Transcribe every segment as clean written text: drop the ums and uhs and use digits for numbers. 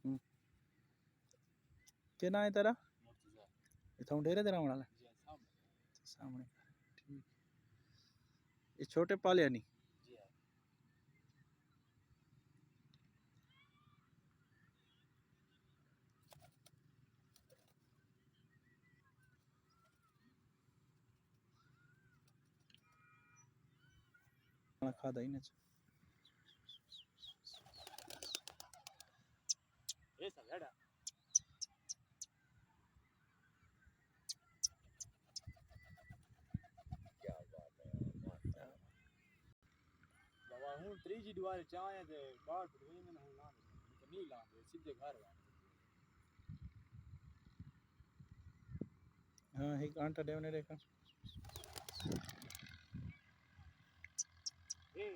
हम्म। क्या नाम है तेरा? इतना डेरे तेरा वाला सामने। ठीक। ये छोटे पाले नहीं? खादा ही ना हूँ त्रीजी दीवार चाहे ते बाहर तो नहीं मैंने हूँ ना नहीं लांदे सीधे घर वाले हाँ एक आंटा देवने देखा ए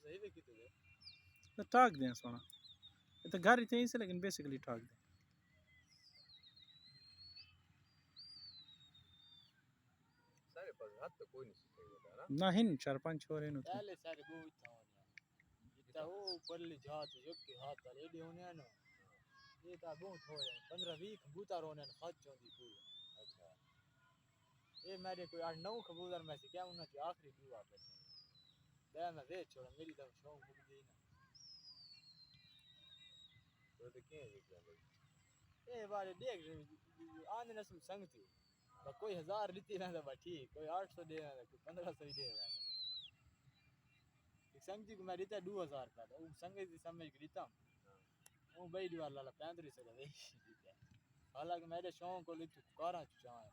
सही वे कितने दे तो ठाक दें सोना ये तो घर इतने ही से लेकिन बेसिकली ठाक दें सारे पास हाथ तो कोई नहीं सीखेगा ना हिन 4-5 छोरे नु थे पहले सारे बहुत था इतना वो ऊपर ले जात जो के हाथ वाले दे होने ना ये तो बहुत हो रहे 15-20 कबूतर होने खाद चोंदी पूरी अच्छा ये मेरे कोई 8-9 कबूतर में से क्या उन्होंने आखिरी दुआ बचे दे मैं वेच छोड़ा मेरी तो शौक मुक गई ना तो क्या है क्या भाई ये बारे देख आने नस्ल संगती तो कोई 1000 लीती ना तो ठीक कोई 800 दे ना कोई 1500 ही दे ना एक संगती को मैं देता 2000 का तो संगती की समझ के देता वो भाई दीवार लाला 3500 का दे हालांकि मेरे शौक को लिख कारा चाहे